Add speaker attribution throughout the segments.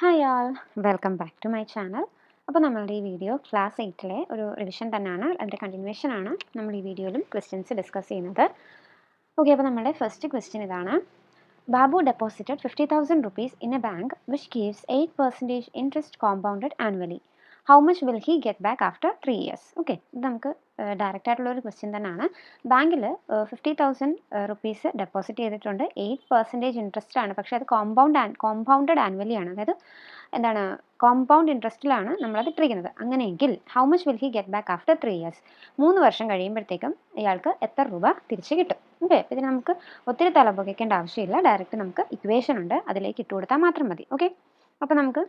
Speaker 1: Hi all, welcome back to my channel. അപ്പോൾ നമ്മളുടെ ഈ വീഡിയോ ക്ലാസ് 8ലെ ഒരു റിവിഷൻ തന്നെയാണ്, അതിൻ്റെ കണ്ടിന്യൂഷൻ ആണ് നമ്മൾ ഈ വീഡിയോയിലും ക്വസ്റ്റ്യൻസ് ഡിസ്കസ് ചെയ്യുന്നത്. ഓക്കെ, അപ്പോൾ നമ്മുടെ ഫസ്റ്റ് ക്വസ്റ്റ്യൻ ഇതാണ്. Babu deposited 50,000 rupees in a bank which gives 8% interest compounded annually. How much will he get back after 3 years? Okay, ഇത് നമുക്ക് ഡയറക്റ്റ് ആയിട്ടുള്ള ഒരു ക്വസ്റ്റ്യൻ തന്നെയാണ്. ബാങ്കിൽ 50,000 റുപ്പീസ് ഡെപ്പോസിറ്റ് ചെയ്തിട്ടുണ്ട്. 8% ഇൻട്രസ്റ്റ് ആണ്, പക്ഷേ അത് കോമ്പൗണ്ടഡ് ആനുവലി ആണ്. അതായത് എന്താണ്, കോമ്പൗണ്ട് ഇൻട്രസ്റ്റിലാണ് നമ്മളത് ഇട്ടിരിക്കുന്നത്. അങ്ങനെയെങ്കിൽ how much will he get back after 3 years? 3 വർഷം കഴിയുമ്പോഴത്തേക്കും ഇയാൾക്ക് എത്ര രൂപ തിരിച്ച് കിട്ടും? ഓക്കെ, അപ്പോൾ ഇതിന് നമുക്ക് ഒത്തിരി തലപൊക്കിക്കേണ്ട ആവശ്യമില്ല. ഡയറക്റ്റ് നമുക്ക് ഇക്വേഷൻ ഉണ്ട്, അതിലേക്ക് ഇട്ട് കൊടുത്താൽ മാത്രം മതി. ഓക്കെ, അപ്പോൾ നമുക്ക്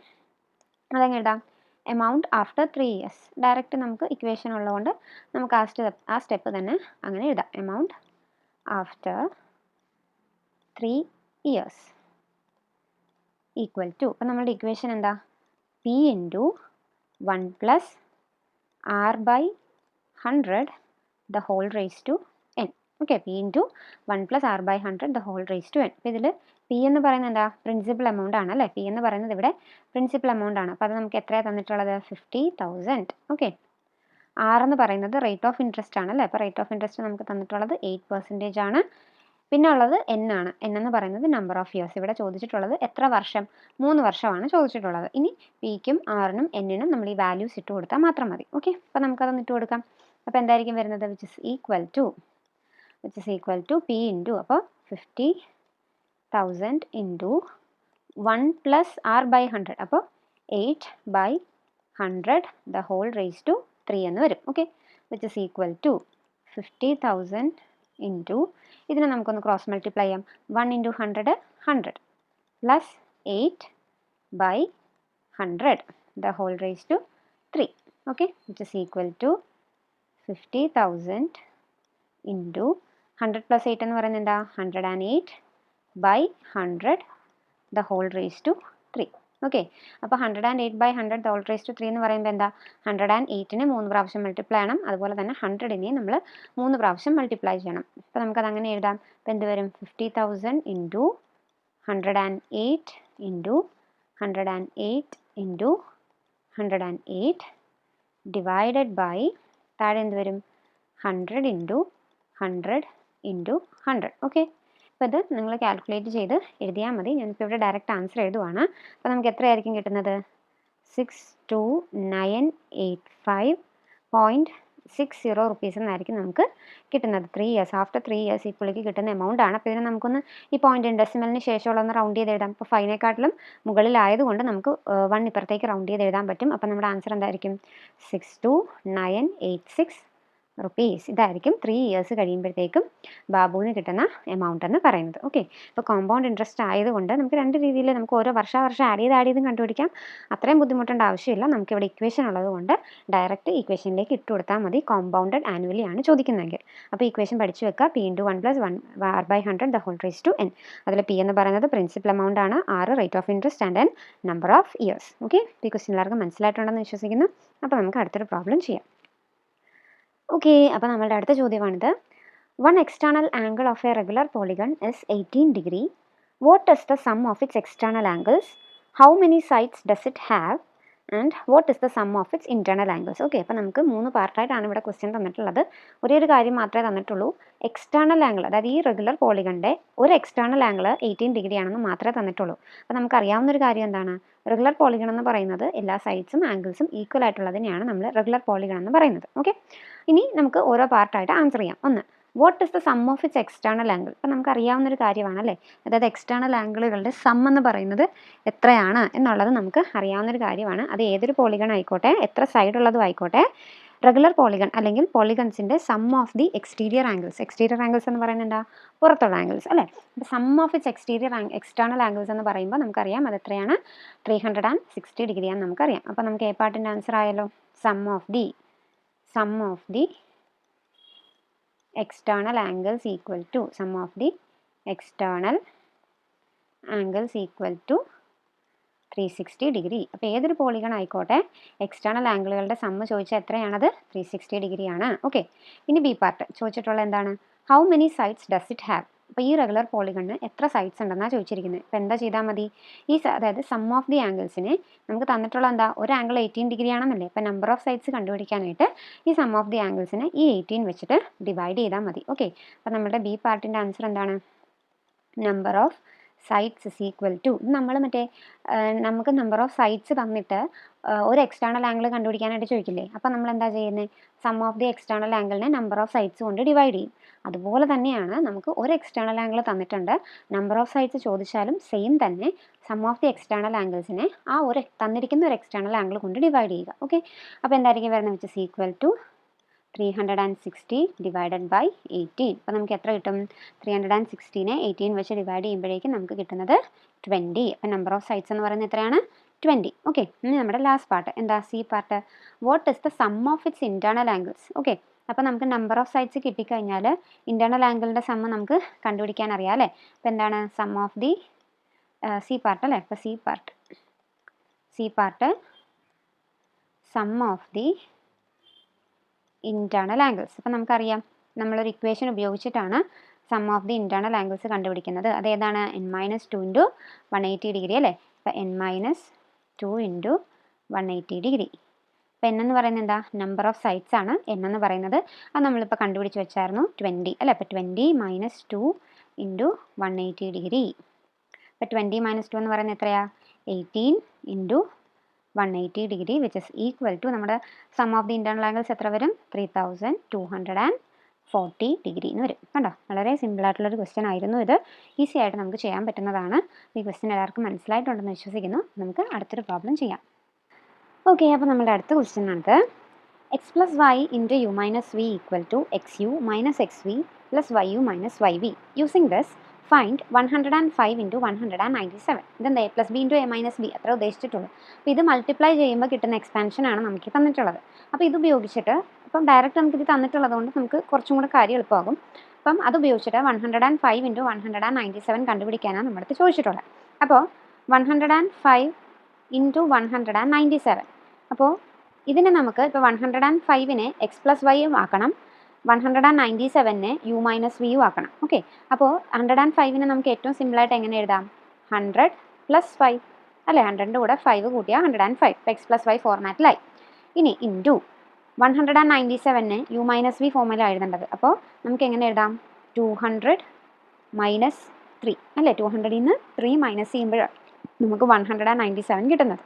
Speaker 1: അതെങ്ങനെ എഴുതാം? Amount after 3 years. ഡയറക്റ്റ് നമുക്ക് ഇക്വേഷൻ ഉള്ളതുകൊണ്ട് നമുക്ക് ആ സ്റ്റെപ്പ് തന്നെ അങ്ങനെ എഴുതാം. Amount after 3 years equal to, അപ്പം നമ്മളുടെ ഇക്വേഷൻ എന്താ? P into 1 plus R by 100 the whole raise to N. Okay, P into 1 plus R by 100 the whole raise to N. അപ്പോൾ ഇതിൽ പി എന്ന് പറയുന്നത് എന്താ? പ്രിൻസിപ്പൽ എമൗണ്ട് ആണ് അല്ലേ? പി എന്ന് പറയുന്നത് ഇവിടെ പ്രിൻസിപ്പൽ എമൗണ്ട് ആണ്. അപ്പോൾ അത് നമുക്ക് എത്രയാണ് തന്നിട്ടുള്ളത്? 50,000. ഓക്കെ, ആർ എന്ന് പറയുന്നത് റേറ്റ് ഓഫ് ഇൻട്രസ്റ്റ് ആണ് അല്ലേ? അപ്പോൾ റേറ്റ് ഓഫ് ഇൻട്രസ്റ്റ് നമുക്ക് തന്നിട്ടുള്ളത് 8% ആണ്. പിന്നെ ഉള്ളത് എൻ ആണ്. എൻ എന്ന് പറയുന്നത് നമ്പർ ഓഫ് ഇയേഴ്സ്. ഇവിടെ ചോദിച്ചിട്ടുള്ളത് എത്ര വർഷം? 3 വർഷമാണ് ചോദിച്ചിട്ടുള്ളത്. ഇനി പിക്കും ആറിനും എന്നിനും നമ്മൾ ഈ വാല്യൂസ് ഇട്ട് കൊടുത്താൽ മാത്രം മതി. ഓക്കെ, അപ്പോൾ നമുക്കതൊന്ന് ഇട്ട് കൊടുക്കാം. അപ്പോൾ എന്തായിരിക്കും വരുന്നത്? Which is equal to P into, അപ്പോൾ 50,000 ഇൻറ്റു 1 പ്ലസ് ആർ ബൈ 100, അപ്പോൾ 8/100 ദ ഹോൾ റേസ് ടു 3 എന്ന് വരും. Okay, which is equal to 50,000 into, ഇതിനെ നമുക്കൊന്ന് ക്രോസ് മൾട്ടിപ്ലൈ ചെയ്യാം. 1 into 100 100 plus 8/100 the whole raise to 3. Okay, which is equal to 50,000 into 100 plus 8 എന്ന് പറയുന്നത് എന്താ? 108/100 the whole raise to 3. Okay, അപ്പോൾ 108/100 ദ ഹോൾ റേസ് ടു 3 എന്ന് പറയുമ്പോൾ എന്താ? 108നെ 3 പ്രാവശ്യം മൾട്ടിപ്ലൈ ചെയ്യണം. അതുപോലെ തന്നെ 100നെ നമ്മൾ 3 പ്രാവശ്യം മൾട്ടിപ്ലൈ ചെയ്യണം. അപ്പോൾ നമുക്കത് അങ്ങനെ എഴുതാം. അപ്പോൾ എന്ത് വരും? 50,000 into 108 into 108 into 108 divided by, താഴെ എന്ത് വരും? 100 ഇൻറ്റു 100 ഇൻറ്റു 100. ഓക്കെ, അപ്പോൾ ഇത് നിങ്ങൾ കാൽക്കുലേറ്റ് ചെയ്ത് എഴുതിയാൽ മതി. ഞാനിപ്പോൾ ഇവിടെ ഡയറക്റ്റ് ആൻസർ എഴുതുവാണ്. അപ്പോൾ നമുക്ക് എത്രയായിരിക്കും കിട്ടുന്നത്? 62,985.60 റുപ്പീസ് എന്നായിരിക്കും നമുക്ക് കിട്ടുന്നത്. 3 years, ആഫ്റ്റർ 3 years ഈ പുള്ളിക്ക് കിട്ടുന്ന എമൗണ്ട് ആണ്. അപ്പോൾ ഇതിനെ നമുക്കൊന്ന് ഈ പോയിന്റ് ഡെസിമലിന് ശേഷമുള്ളൊന്ന് റൗണ്ട് ചെയ്ത് എഴുതാം. അപ്പോൾ 5നെക്കാട്ടിലും മുകളിലായതുകൊണ്ട് നമുക്ക് 1 ഇപ്പുറത്തേക്ക് റൗണ്ട് ചെയ്ത് എഴുതാൻ പറ്റും. അപ്പോൾ നമ്മുടെ ആൻസർ എന്തായിരിക്കും? 62,986 റുപ്പീസ്. ഇതായിരിക്കും 3 years കഴിയുമ്പോഴത്തേക്കും ബാബുവിന് കിട്ടുന്ന എമൗണ്ട് എന്ന് പറയുന്നത്. ഓക്കെ, ഇപ്പോൾ കോമ്പൗണ്ട് ഇൻട്രസ്റ്റ് ആയതുകൊണ്ട് നമുക്ക് 2 രീതിയിൽ നമുക്ക് ഓരോ വർഷം ആഡ് ചെയ്തും കണ്ടുപിടിക്കാം. അത്രയും ബുദ്ധിമുട്ടേണ്ട ആവശ്യമില്ല. നമുക്കിവിടെ ഇക്വേഷൻ ഉള്ളതുകൊണ്ട് ഡയറക്റ്റ് ഇക്വേഷനിലേക്ക് ഇട്ട് കൊടുത്താൽ മതി. കോമ്പൗണ്ടഡ് ആനുവലി ആണ് ചോദിക്കുന്നതെങ്കിൽ. അപ്പോൾ ഇക്വേഷൻ പഠിച്ചു വെക്കുക. P into 1 plus 1 R by 100 the whole raise to N. അതിൽ പി എന്ന് പറയുന്നത് പ്രിൻസിപ്പൽ എമൗണ്ട് ആണ്, R rate of interest and N number of years. Okay, ഈ ക്വസ്റ്റ്യൻ എല്ലാവർക്കും മനസ്സിലായിട്ടുണ്ടെന്ന് വിശ്വസിക്കുന്നു. അപ്പോൾ നമുക്ക് അടുത്തൊരു പ്രോബ്ലം ചെയ്യാം. ഓക്കെ, അപ്പോൾ നമ്മളുടെ അടുത്ത ചോദ്യമാണിത്. One external angle of a regular polygon is 18 degree. What is the sum of its external angles? How many sides does it have? And what is the sum of its internal angles? Okay, അപ്പോൾ നമുക്ക് 3 പാർട്ടായിട്ടാണ് ഇവിടെ question തന്നിട്ടുള്ളത്. ഒരേ ഒരു കാര്യം മാത്രമേ തന്നിട്ടുള്ളൂ. External angle, അതായത് ഈ റെഗുലർ പോളിഗണിൻ്റെ ഒരു എക്സ്റ്റേണൽ ആംഗിൾ 18 ഡിഗ്രി ആണെന്ന് മാത്രമേ തന്നിട്ടുള്ളൂ. അപ്പോൾ നമുക്കറിയാവുന്നൊരു കാര്യം എന്താണ്? റെഗുലർ പോളിഗൺ എന്ന് പറയുന്നത് എല്ലാ സൈഡ്സും ആംഗിൾസും ഈക്വൽ ആയിട്ടുള്ളതിനെയാണ് നമ്മൾ റെഗുലർ പോളിഗൺ എന്ന് പറയുന്നത്. ഓക്കെ, ഇനി നമുക്ക് ഓരോ പാർട്ടായിട്ട് ആൻസർ ചെയ്യാം. ഒന്ന്, what is the sum of its external angle? അപ്പോൾ നമുക്ക് അറിയാവുന്നൊരു കാര്യമാണ് അല്ലേ? അതായത് എക്സ്റ്റേണൽ ആംഗിളുകളുടെ സം എന്ന് പറയുന്നത് എത്രയാണ് എന്നുള്ളത് നമുക്ക് അറിയാവുന്നൊരു കാര്യമാണ്. അത് ഏതൊരു പോളിഗൺ ആയിക്കോട്ടെ, എത്ര സൈഡ് ഉള്ളതും ആയിക്കോട്ടെ, റെഗുലർ പോളിഗൺ അല്ലെങ്കിൽ പോളിഗൺസിൻ്റെ sum of the exterior angles എന്ന് പറയുന്നത് എന്താ? പുറത്തുള്ള ആംഗിൾസ് അല്ലേ? അപ്പോൾ sum of its external angles എന്ന് പറയുമ്പോൾ നമുക്കറിയാം അത് എത്രയാണ്? 360 ഡിഗ്രിയാണെന്ന് നമുക്കറിയാം. അപ്പോൾ നമുക്ക് എ പാർട്ടിൻ്റെ ആൻസർ ആയല്ലോ. Sum of the external angles equal to 360 degree. അപ്പോൾ ഏതൊരു പോളിഗൺ ആയിക്കോട്ടെ എക്സ്റ്റേണൽ ആംഗിളുകളുടെ സമ്മ് ചോദിച്ചാൽ എത്രയാണത്? 360 ഡിഗ്രിയാണ്. ഓക്കെ, ഇനി ബി പാർട്ട് ചോദിച്ചിട്ടുള്ള എന്താണ്? How many sides does it have? അപ്പോൾ ഈ റെഗുലർ പോളിഗണിന് എത്ര സൈഡ്സ് ഉണ്ടെന്നാണ് ചോദിച്ചിരിക്കുന്നത്. അപ്പോൾ എന്താ ചെയ്താൽ മതി, അതായത് സം ഓഫ് ദി ആംഗിൾസിനെ നമുക്ക് തന്നിട്ടുള്ള എന്താ, ഒരു ആംഗിൾ 18 ഡിഗ്രി ആണെന്നല്ലേ. അപ്പോൾ നമ്പർ ഓഫ് സൈഡ്സ് കണ്ടുപിടിക്കാനായിട്ട് ഈ സം ഓഫ് ദി ആംഗിൾസിനെ ഈ 18 വെച്ചിട്ട് ഡിവൈഡ് ചെയ്താൽ മതി. ഓക്കെ, അപ്പോൾ നമ്മുടെ ബി പാർട്ടിൻ്റെ ആൻസർ എന്താണ്, number of sides is equal to, നമ്മൾ നമുക്ക് നമ്പർ ഓഫ് സൈഡ്സ് തന്നിട്ട് ഒരു എക്സ്റ്റേണൽ ആംഗിൾ കണ്ടുപിടിക്കാനായിട്ട് ചോദിക്കില്ലേ. അപ്പോൾ നമ്മൾ എന്താ ചെയ്യുന്നത്, സം ഓഫ് ദി എക്സ്റ്റേണൽ ആംഗിളിനെ നമ്പർ ഓഫ് സൈഡ്സ് കൊണ്ട് ഡിവൈഡ് ചെയ്യും. അതുപോലെ തന്നെയാണ് നമുക്ക് ഒരു എക്സ്റ്റേണൽ ആംഗിൾ തന്നിട്ടുണ്ട്, നമ്പർ ഓഫ് സൈഡ്സ് ചോദിച്ചാലും സെയിം തന്നെ സം ഓഫ് ദി എക്സ്റ്റേണൽ ആംഗിൾസിനെ ആ തന്നിരിക്കുന്ന ഒരു എക്സ്റ്റേണൽ ആംഗിൾ കൊണ്ട് ഡിവൈഡ് ചെയ്യുക. ഓക്കെ, അപ്പോൾ എന്തായിരിക്കും വരുന്നത്, which is equal to 360 divided by 18. അപ്പോൾ നമുക്ക് എത്ര കിട്ടും, 360നെ 18 വെച്ച് ഡിവൈഡ് ചെയ്യുമ്പോഴേക്കും നമുക്ക് കിട്ടുന്നത് 20. അപ്പോൾ നമ്പർ ഓഫ് സൈഡ്സ് എന്ന് പറയുന്നത് എത്രയാണ്, 20. ഓക്കെ, ഇനി നമ്മുടെ ലാസ്റ്റ് പാർട്ട് എന്താ, C part. What is the sum of its internal angles. Okay, അപ്പോൾ നമുക്ക് നമ്പർ ഓഫ് സൈഡ്സ് കിട്ടിക്കഴിഞ്ഞാൽ ഇൻറ്റേർണൽ ആംഗിളിൻ്റെ സമ്മ് നമുക്ക് കണ്ടുപിടിക്കാൻ അറിയാം അല്ലേ. അപ്പോൾ എന്താണ് sum of the C part അല്ലേ. അപ്പോൾ C part sum of the internal angles. അപ്പോൾ നമുക്കറിയാം നമ്മളൊരു ഇക്വേഷൻ ഉപയോഗിച്ചിട്ടാണ് sum of the internal angles കണ്ടുപിടിക്കുന്നത്. അതേതാണ്, n-2 ഇൻറ്റു 180 ഡിഗ്രി അല്ലേ. അപ്പോൾ n-2 ഇൻറ്റു 180 ഡിഗ്രി. അപ്പോൾ n എന്ന് പറയുന്നത് എന്താ, നമ്പർ ഓഫ് സൈഡ്സ് ആണ് n എന്ന് പറയുന്നത്. അത് നമ്മളിപ്പോൾ കണ്ടുപിടിച്ച് വെച്ചായിരുന്നു 20 അല്ലേ. അപ്പോൾ 20 - 2 ഇൻറ്റു 180 ഡിഗ്രി. അപ്പോൾ 20 - 2 എന്ന് പറയുന്നത് എത്രയാണ്, 18 into 180 degree which is equal to നമ്മുടെ sum of the internal angles എത്ര വരും, 3240 ഡിഗ്രി എന്ന് വരും. കണ്ടോ, വളരെ സിമ്പിളായിട്ടുള്ളൊരു ക്വസ്റ്റ്യൻ ആയിരുന്നു ഇത്. ഈസി ആയിട്ട് നമുക്ക് ചെയ്യാൻ പറ്റുന്നതാണ്. ഈ ക്വസ്റ്റ്യൻ എല്ലാവർക്കും മനസ്സിലായിട്ടുണ്ടെന്ന് വിശ്വസിക്കുന്നു. നമുക്ക് അടുത്തൊരു പ്രോബ്ലം ചെയ്യാം. ഓക്കെ, അപ്പോൾ നമ്മുടെ അടുത്ത ക്വസ്റ്റ്യൻ ആണ് x plus y into u minus v equal to xu minus xv plus yu minus yv. Using this, find 105 into 197. ഇതെന്താ, a plus b into a minus b അത്ര ഉദ്ദേശിച്ചിട്ടുള്ളൂ. അപ്പോൾ ഇത് മൾട്ടിപ്ലൈ ചെയ്യുമ്പോൾ കിട്ടുന്ന എക്സ്പാൻഷൻ ആണ് നമുക്ക് തന്നിട്ടുള്ളത്. അപ്പോൾ ഇത് ഉപയോഗിച്ചിട്ട് ഇപ്പം ഡയറക്റ്റ് നമുക്കിത് തന്നിട്ടുള്ളത് കൊണ്ട് നമുക്ക് കുറച്ചും കൂടെ കാര്യം എളുപ്പമാകും. അപ്പം അത് ഉപയോഗിച്ചിട്ട് 105 into 197 കണ്ടുപിടിക്കാനാണ് നമ്മുടെ അടുത്ത് ചോദിച്ചിട്ടുള്ളത്. അപ്പോൾ 105 into 197. അപ്പോൾ ഇതിനെ നമുക്ക് ഇപ്പോൾ 105നെ എക്സ് പ്ലസ് വൈയും ആക്കണം, 197നെ യു മൈനസ് വിയും ആക്കണം. ഓക്കെ, അപ്പോൾ 105നെ നമുക്ക് ഏറ്റവും സിമ്പിളായിട്ട് എങ്ങനെ എഴുതാം, 100 + 5 അല്ലേ. 100ൻ്റെ കൂടെ 5 കൂട്ടിയാൽ 105. ഇപ്പോൾ എക്സ് പ്ലസ് വൈ ഫോർമാറ്റിലായി. ഇനി ഇൻറ്റു 197നെ യു മൈനസ് വി ഫോമിലാണ് എഴുതേണ്ടത്. അപ്പോൾ നമുക്ക് എങ്ങനെ എഴുതാം, 200 - 3 അല്ലേ. 200ൽ നിന്ന് 3 മൈനസ് ചെയ്യുമ്പോഴാണ് നമുക്ക് 197 കിട്ടുന്നത്.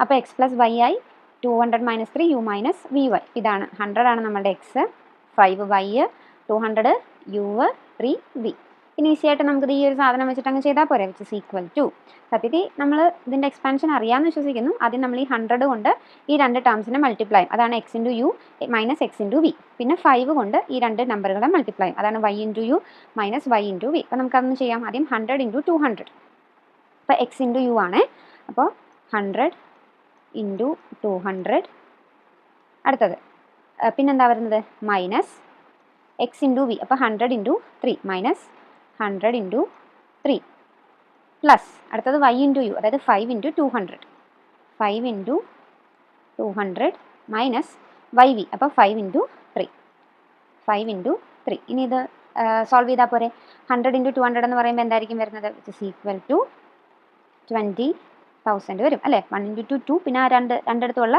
Speaker 1: അപ്പോൾ എക്സ് പ്ലസ് വൈ ആയി 200 - 3 യു മൈനസ് വി വൈ. ഇതാണ് 100 ആണ് നമ്മുടെ എക്സ്, 5 വൈ, 200 യു, 3 വി. ഇനി ഈസി ആയിട്ട് നമുക്കിത് ഈ ഒരു സാധനം വെച്ചിട്ട് അങ്ങ് ചെയ്താൽ പോരെ, വിച്ച് ഇസ് ഈക്വൽ ടു. സത്യത്തിൽ നമ്മൾ ഇതിൻ്റെ എക്സ്പാൻഷൻ അറിയാമെന്ന് വിശ്വസിക്കുന്നു. ആദ്യം നമ്മൾ ഈ 100 കൊണ്ട് ഈ രണ്ട് ടേംസിനെ മൾട്ടിപ്ലൈ ചെയ്യും, അതാണ് x into U minus X into V. പിന്നെ 5 കൊണ്ട് ഈ രണ്ട് നമ്പറുകളെ മൾട്ടിപ്ലൈ ചെയ്യും, അതാണ് y into U minus Y into V. അപ്പോൾ നമുക്കതൊന്ന് ചെയ്യാം. ആദ്യം 100 ഇൻറ്റു 200. അപ്പോൾ എക്സ് ഇൻറ്റു യു ആണ്. അപ്പോൾ 100 ഇൻറ്റു 200. അടുത്തത് പിന്നെന്താ വരുന്നത്, മൈനസ് എക്സ് ഇൻറ്റു വി. അപ്പോൾ 100 ഇൻറ്റു 3 മൈനസ് 100 ഇൻറ്റു 3 പ്ലസ് അടുത്തത് y ഇൻറ്റു യു, അതായത് 5 into 200. 5 into 200 minus Y V. അപ്പോൾ 5 ഇൻറ്റു 3. 5 ഇൻറ്റു 3. ഇനി ഇത് സോൾവ് ചെയ്താൽ പോരെ. 100 ഇൻറ്റു 200 എന്ന് പറയുമ്പോൾ എന്തായിരിക്കും വരുന്നത്, വിച്ച് ഇസ് ഈക്വൽ ടു 20,000 വരും അല്ലേ. 1 ഇൻറ്റു 2 പിന്നെ ആ രണ്ടിടത്തുള്ള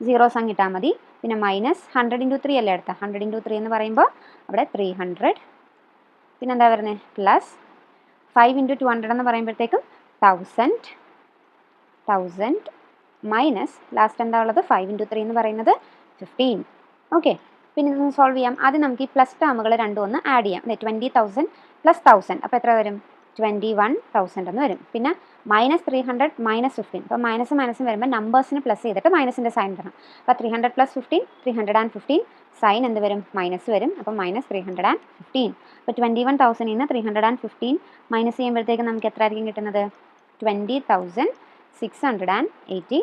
Speaker 1: സീറോസ് അങ്ങ് ഇട്ടാൽ മതി. പിന്നെ മൈനസ് 100 ഇൻറ്റു 3 അല്ലേ എടുത്ത. 100 ഇൻറ്റു 3 എന്ന് പറയുമ്പോൾ അവിടെ 300. പിന്നെന്താ വരുന്നത്, പ്ലസ് 5 ഇൻറ്റു 200 എന്ന് പറയുമ്പോഴത്തേക്കും 1000 മൈനസ് ലാസ്റ്റ് എന്താ ഉള്ളത്, 5 ഇൻറ്റു 3 എന്ന് പറയുന്നത് 15. ഓക്കെ, പിന്നെ ഇതൊന്ന് സോൾവ് ചെയ്യാം. ആദ്യം നമുക്ക് ഈ പ്ലസ് ടേമുകൾ രണ്ടും ഒന്ന് ആഡ് ചെയ്യാം. 20,000 പ്ലസ് 1000 അപ്പോൾ എത്ര വരും, 21,000 എന്ന് വരും. പിന്നെ മൈനസ് 300 മൈനസ് 15. അപ്പോൾ മൈനസ് വരുമ്പോൾ നമ്പേഴ്സിന് പ്ലസ് ചെയ്തിട്ട് മൈനസിൻ്റെ സൈൻ ഇടണം. അപ്പോൾ 300 + 15 315. സൈൻ എന്ത് വരും, മൈനസ് വരും. അപ്പോൾ മൈനസ് 315. അപ്പോൾ 21,000 നിന്ന് 315 മൈനസ് ചെയ്യുമ്പോഴത്തേക്ക് നമുക്ക് എത്ര ആയിരിക്കും കിട്ടുന്നത്, 20,685.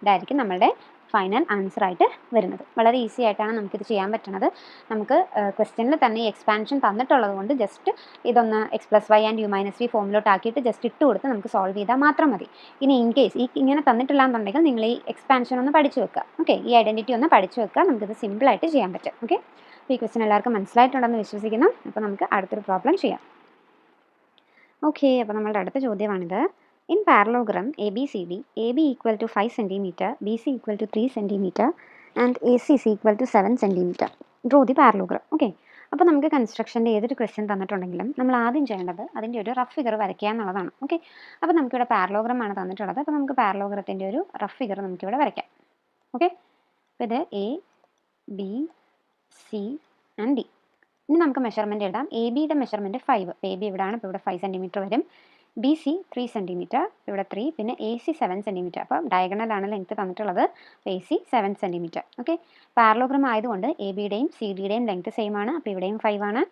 Speaker 1: ഇതായിരിക്കും നമ്മളുടെ ഫൈനൽ ആൻസർ ആയിട്ട് വരുന്നത്. വളരെ ഈസി ആയിട്ടാണ് നമുക്കിത് ചെയ്യാൻ പറ്റുന്നത്. നമുക്ക് ക്വസ്റ്റ്യനിൽ തന്നെ ഈ എക്സ്പാൻഷൻ തന്നിട്ടുള്ളത് കൊണ്ട് ജസ്റ്റ് ഇതൊന്ന് X plus Y and U minus V ഫോമിലോട്ട് ആക്കിയിട്ട് ജസ്റ്റ് ഇട്ട് കൊടുത്ത് നമുക്ക് സോൾവ് ചെയ്താൽ മാത്രം മതി. ഇനി ഇൻ കേസ് ഇങ്ങനെ തന്നിട്ടില്ല എന്നുണ്ടെങ്കിൽ നിങ്ങൾ ഈ എക്സ്പാൻഷൻ ഒന്ന് പഠിച്ചു വെക്കുക. ഓക്കെ, ഈ ഐഡൻറ്റിറ്റി ഒന്ന് പഠിച്ചു വെക്കുക. നമുക്കിത് സിമ്പിളായിട്ട് ചെയ്യാൻ പറ്റും. ഓക്കെ, അപ്പോൾ ഈ ക്വസ്റ്റ്യൻ എല്ലാവർക്കും മനസ്സിലായിട്ടുണ്ടെന്ന് വിശ്വസിക്കുന്നു. അപ്പോൾ നമുക്ക് അടുത്തൊരു പ്രോബ്ലം ചെയ്യാം. ഓക്കെ, അപ്പോൾ നമ്മളുടെ അടുത്ത ചോദ്യമാണിത്. In parallelogram A B C D, A B equal to 5 centimetre, B C equal to 3 centimetre and A C is equal to 7 centimetre. Draw the parallelogram. Okay, അപ്പോൾ നമുക്ക് കൺസ്ട്രക്ഷൻ്റെ ഏതൊരു ക്വസ്റ്റ്യൻ തന്നിട്ടുണ്ടെങ്കിലും നമ്മൾ ആദ്യം ചെയ്യേണ്ടത് അതിൻ്റെ ഒരു റഫ് ഫിഗർ വരയ്ക്കുക എന്നുള്ളതാണ്. ഓക്കെ, അപ്പോൾ നമുക്കിവിടെ പാരലോഗ്രാം ആണ് തന്നിട്ടുള്ളത്. അപ്പോൾ നമുക്ക് പാരലോഗ്രത്തിൻ്റെ ഒരു റഫ് ഫിഗർ നമുക്കിവിടെ വരയ്ക്കാം. ഓക്കെ, അപ്പോൾ ഇത് A B C and D. ഇനി നമുക്ക് മെഷർമെൻറ്റ് എഴുതാം. എ ബിയുടെ മെഷർമെൻറ്റ് 5, എ ബി ഇവിടെയാണ്, അപ്പോൾ ഇവിടെ 5 സെൻറ്റിമീറ്റർ വരും. ബി സി 3 സെൻറ്റിമീറ്റർ, ഇവിടെ 3, പിന്നെ എ സി 7 സെൻറ്റിമീറ്റർ. അപ്പോൾ ഡയഗണലാണ് ലെങ്ത് തന്നിട്ടുള്ളത്, A C 7 centimetre. Okay, parallelogram ആയതുകൊണ്ട് എ ബിയുടെയും സി ഡിയുടെയും ലെങ്ത് സെയിം ആണ്, അപ്പോൾ ഇവിടെയും 5 ആണ്.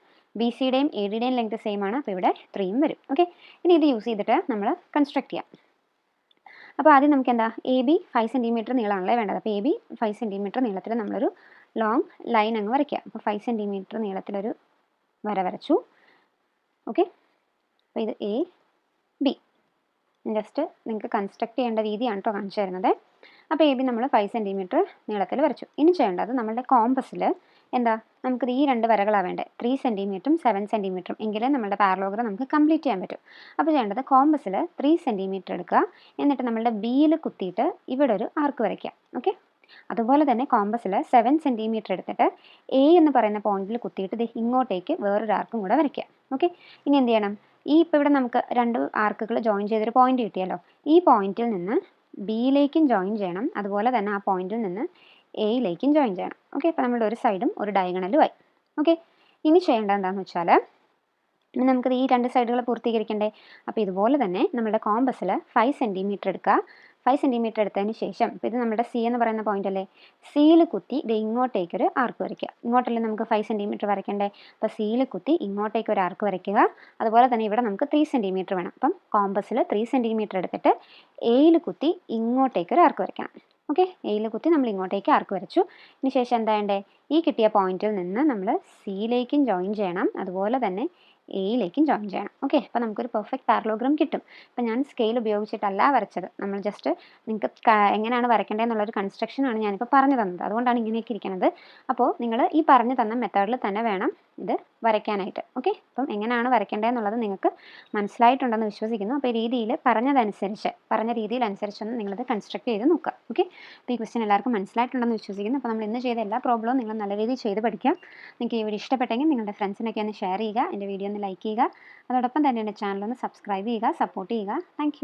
Speaker 1: ബി സിയുടെയും എ ഡിയുടെയും ലെങ്ത് സെയിം ആണ്, അപ്പോൾ ഇവിടെ 3 വരും. ഓക്കെ, ഇനി ഇത് യൂസ് ചെയ്തിട്ട് നമ്മൾ കൺസ്ട്രക്ട് ചെയ്യാം. അപ്പോൾ ആദ്യം നമുക്ക് എന്താ, എ ബി 5 സെൻറ്റിമീറ്റർ നീളമാണല്ലേ വേണ്ടത്. അപ്പോൾ എ ബി 5 സെൻറ്റിമീറ്റർ നീളത്തിൽ നമ്മളൊരു ലോങ് ലൈൻ അങ്ങ് വരയ്ക്കുക. അപ്പോൾ 5 സെൻറ്റിമീറ്റർ നീളത്തിലൊരു വര വരച്ചു. ഓക്കെ, അപ്പോൾ ഇത് എ ബി. ജസ്റ്റ് നിങ്ങൾക്ക് കൺസ്ട്രക്ട് ചെയ്യേണ്ട രീതിയാണ് കേട്ടോ കാണിച്ചു തരുന്നത്. അപ്പോൾ എ ബി നമ്മൾ 5 സെൻറ്റിമീറ്റർ നീളത്തിൽ വരച്ചു. ഇനി ചെയ്യേണ്ടത് നമ്മളുടെ കോമ്പസിൽ എന്താ, നമുക്കിത് ഈ 2 വരകളാണ് വേണ്ടത്, 3 സെൻറ്റിമീറ്ററും 7 സെൻറ്റിമീറ്ററും. എങ്കിലേ നമ്മുടെ പാരലോഗ്രാം നമുക്ക് കംപ്ലീറ്റ് ചെയ്യാൻ പറ്റും. അപ്പോൾ ചെയ്യേണ്ടത് കോമ്പസിൽ 3 സെൻറ്റിമീറ്റർ എടുക്കുക, എന്നിട്ട് നമ്മളുടെ ബിയിൽ കുത്തിയിട്ട് ഇവിടെ ഒരു ആർക്ക് വരയ്ക്കുക. ഓക്കെ, അതുപോലെ തന്നെ കോമ്പസിൽ 7 സെൻറ്റിമീറ്റർ എടുത്തിട്ട് എ എന്ന് പറയുന്ന പോയിന്റിൽ കുത്തിയിട്ട് ഇത് ഇങ്ങോട്ടേക്ക് വേറൊരു ആർക്കും കൂടെ വരയ്ക്കുക. ഓക്കെ, ഇനി എന്ത് ചെയ്യണം, ഇപ്പോൾ ഇവിടെ നമുക്ക് 2 ആർക്കുകൾ ജോയിൻ ചെയ്തൊരു പോയിന്റ് കിട്ടിയല്ലോ. ഈ പോയിന്റിൽ നിന്ന് ബിയിലേക്കും ജോയിൻ ചെയ്യണം, അതുപോലെ തന്നെ ആ പോയിന്റിൽ നിന്ന് എയിലേക്കും ജോയിൻ ചെയ്യണം. ഓക്കെ, അപ്പോൾ നമ്മളുടെ ഒരു സൈഡും ഒരു ഡയഗണലുമായി. ഓക്കെ, ഇനി ചെയ്യേണ്ടത് എന്താണെന്ന് വെച്ചാൽ ഇനി നമുക്കിത് ഈ 2 സൈഡുകൾ പൂർത്തീകരിക്കണ്ടേ. അപ്പോൾ ഇതുപോലെ തന്നെ നമ്മുടെ കോമ്പസിൽ 5 സെൻറ്റിമീറ്റർ എടുക്കുക. 5 സെൻറ്റിമീറ്റർ എടുത്തതിന് ശേഷം, ഇപ്പോൾ ഇത് നമ്മുടെ സി എന്ന് പറയുന്ന പോയിന്റ് അല്ലേ, സിയിൽ കുത്തി ഇത് ഇങ്ങോട്ടേക്കൊരു ആർക്ക് വരയ്ക്കുക. ഇങ്ങോട്ടല്ലേ നമുക്ക് 5 സെൻറ്റിമീറ്റർ വരയ്ക്കണ്ടേ, അപ്പോൾ സിയിൽ കുത്തി ഇങ്ങോട്ടേക്ക് ഒരു ആർക്ക് വരയ്ക്കുക. അതുപോലെ തന്നെ ഇവിടെ നമുക്ക് 3 സെൻറ്റിമീറ്റർ വേണം. അപ്പം കോമ്പസിൽ 3 സെൻറ്റിമീറ്റർ എടുത്തിട്ട് എയിൽ കുത്തി ഇങ്ങോട്ടേക്കൊരു ആർക്ക് വരയ്ക്കണം. ഓക്കെ, എയിൽ കുത്തി നമ്മൾ ഇങ്ങോട്ടേക്ക് ആർക്ക് വരച്ചു. ഇനി ശേഷം എന്താ വേണ്ടേ, ഈ കിട്ടിയ പോയിന്റിൽ നിന്ന് നമ്മൾ സിയിലേക്കും ജോയിൻ ചെയ്യണം, അതുപോലെ തന്നെ എയിലേക്കും ജോയിൻ ചെയ്യണം. ഓക്കെ, അപ്പോൾ നമുക്കൊരു പെർഫെക്റ്റ് പാരലോഗ്രാം കിട്ടും. അപ്പോൾ ഞാൻ സ്കെയിൽ ഉപയോഗിച്ചിട്ടല്ല വരച്ചത്, നമ്മൾ ജസ്റ്റ് നിങ്ങൾക്ക് എങ്ങനെയാണ് വരയ്ക്കേണ്ടതെന്നുള്ളൊരു കൺസ്ട്രക്ഷനാണ് ഞാനിപ്പോൾ പറഞ്ഞു തന്നത്, അതുകൊണ്ടാണ് ഇങ്ങനെയൊക്കെ ഇരിക്കുന്നത്. അപ്പോൾ നിങ്ങൾ ഈ പറഞ്ഞു തന്ന മെത്തേഡിൽ തന്നെ വേണം ഇത് വരയ്ക്കാനായിട്ട്. ഓക്കെ, അപ്പം എങ്ങനെയാണ് വരയ്ക്കേണ്ടതെന്നുള്ളത് നിങ്ങൾക്ക് മനസ്സിലായിട്ടുണ്ടെന്ന് വിശ്വസിക്കുന്നു. അപ്പോൾ ഈ രീതിയിൽ പറഞ്ഞ രീതിയിലനുസരിച്ചൊന്ന് നിങ്ങളിത് കൺസ്ട്രക്ട് ചെയ്ത് നോക്കുക. ഓക്കെ, അപ്പോൾ ഈ ക്വസ്റ്റ്യൻ എല്ലാവർക്കും മനസ്സിലായിട്ടുണ്ടെന്ന് വിശ്വസിക്കുന്നു. അപ്പോൾ നമ്മൾ ഇന്ന് ചെയ്ത എല്ലാ പ്രോബ്ലവും നിങ്ങൾ നല്ല രീതിയിൽ ചെയ്ത് പഠിക്കാം. നിങ്ങൾക്ക് ഈ വീഡിയോ ഇഷ്ടപ്പെട്ടെങ്കിൽ നിങ്ങളുടെ ഫ്രണ്ട്സിനൊക്കെ ഒന്ന് ഷെയർ ചെയ്യുക, എൻ്റെ വീഡിയോ ഒന്ന് ലൈക്ക് ചെയ്യുക, അതോടൊപ്പം തന്നെ എൻ്റെ ചാനൽ ഒന്ന് സബ്സ്ക്രൈബ് ചെയ്യുക, സപ്പോർട്ട് ചെയ്യുക. താങ്ക്